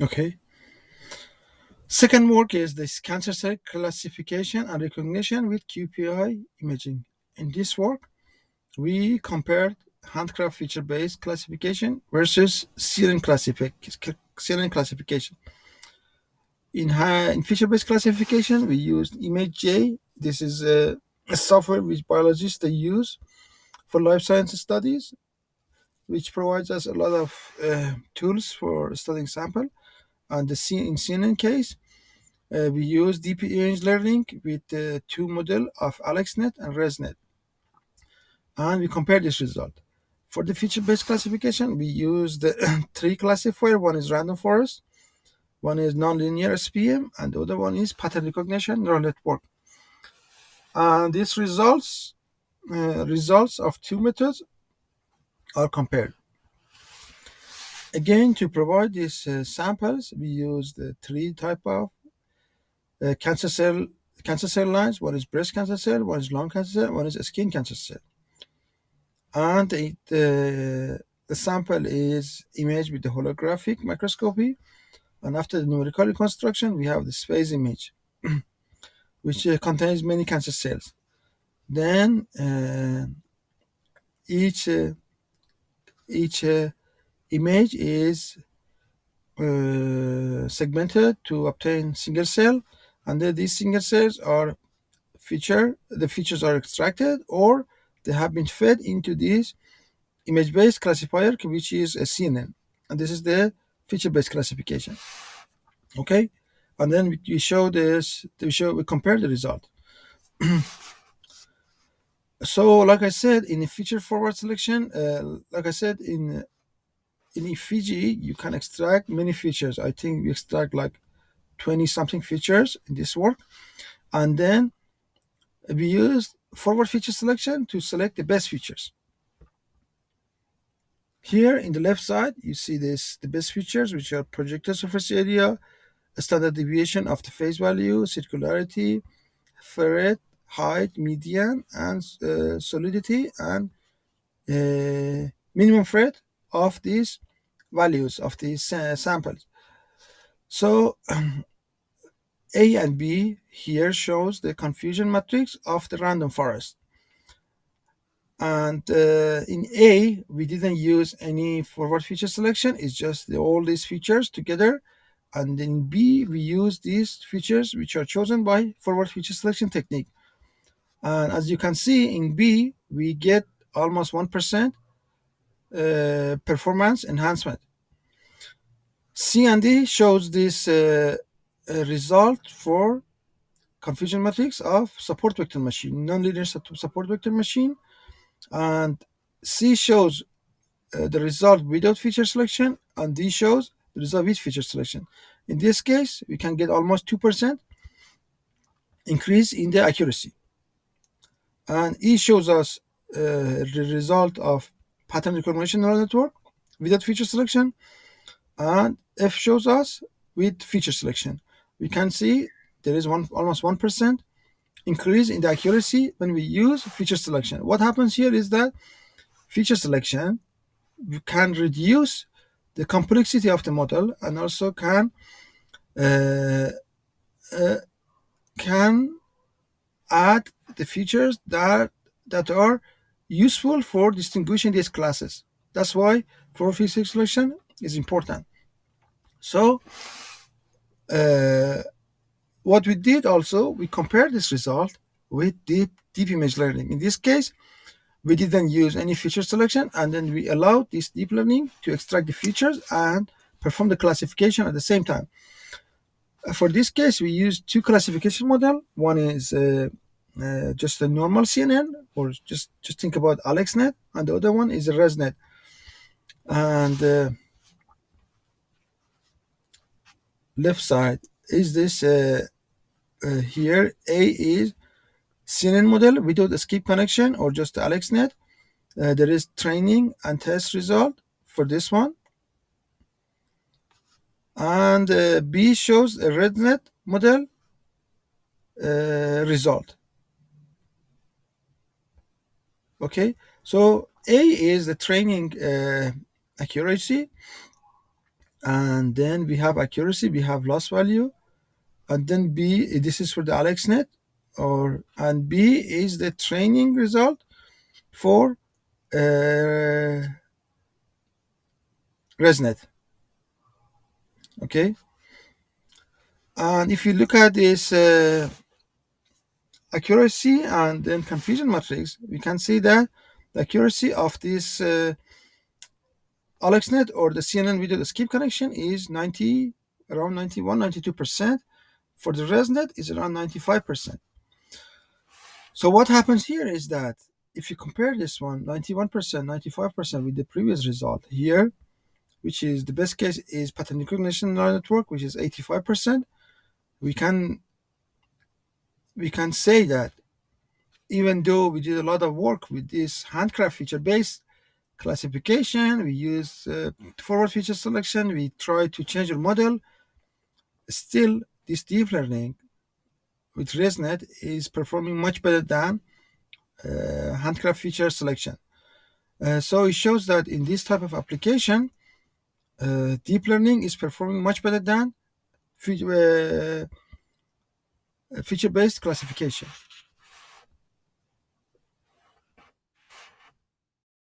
Okay. Second work is this cancer cell classification and recognition with QPI imaging. In this work, we compared handcraft feature-based classification versus CNN classification. In feature-based classification, we used ImageJ. This is a software which biologists they use for life science studies, which provides us a lot of tools for studying sample. And in CNN case, we use deep image learning with two model of AlexNet and ResNet, and we compare this result. For the feature-based classification, we use the three classifier. One is random forest, one is nonlinear SPM, and the other one is pattern recognition neural network. And these results of two methods are compared. Again, to provide these samples, we use the three type of cancer cell lines. One is breast cancer cell, one is lung cancer cell, one is skin cancer cell. And the sample is imaged with the holographic microscopy. And after the numerical reconstruction, we have the space image, which contains many cancer cells. Then each image is segmented to obtain single cell, and then these single cells are the features are extracted, or they have been fed into this image-based classifier, which is a CNN, and this is the feature-based classification. Okay, and then we show this. We compare the result. So, like I said, in a feature forward selection, like I said in Efiji, you can extract many features. I think we extract like 20 something features in this work, and then we use forward feature selection to select the best features. Here in the left side, you see the best features, which are projected surface area, standard deviation of the phase value, circularity, ferret, height, median, and solidity, and minimum Fred of these values of these samples. So A and B here shows the confusion matrix of the random forest. And in A, we didn't use any forward feature selection. It's just all these features together. And in B, we use these features which are chosen by forward feature selection technique. And as you can see in B, we get almost 1% performance enhancement. C and D shows this result for confusion matrix of support vector machine, nonlinear support vector machine. And C shows the result without feature selection, and D shows the result with feature selection. In this case, we can get almost 2% increase in the accuracy. And E shows us the result of pattern recognition neural network without feature selection, and F shows us with feature selection. We can see there is almost 1% increase in the accuracy when we use feature selection. What happens here is that feature selection can reduce the complexity of the model, and also can add the features that are useful for distinguishing these classes. That's why for feature selection is important. So what we did also, we compared this result with deep image learning. In this case, we didn't use any feature selection, and then we allowed this deep learning to extract the features and perform the classification at the same time. For this case, we used two classification model. One is just a normal CNN, or just think about AlexNet, and the other one is a ResNet. And left side is this here. A is CNN model without escape connection, or just AlexNet. There is training and test result for this one. And B shows a ResNet model result. Okay, so A is the training accuracy, and then we have accuracy, we have loss value, and then B, this is for the AlexNet, and B is the training result for ResNet. Okay, and if you look at this accuracy and then confusion matrix, we can see that the accuracy of this AlexNet or the CNN video skip connection is around 91, 92%. For the ResNet is around 95%. So what happens here is that if you compare this one, 91%, 95% with the previous result here, which is the best case is pattern recognition neural network, which is 85%, we can say that even though we did a lot of work with this handcraft feature-based classification, we use forward feature selection, we try to change your model, still this deep learning with ResNet is performing much better than handcraft feature selection. So it shows that in this type of application, deep learning is performing much better than feature-based classification.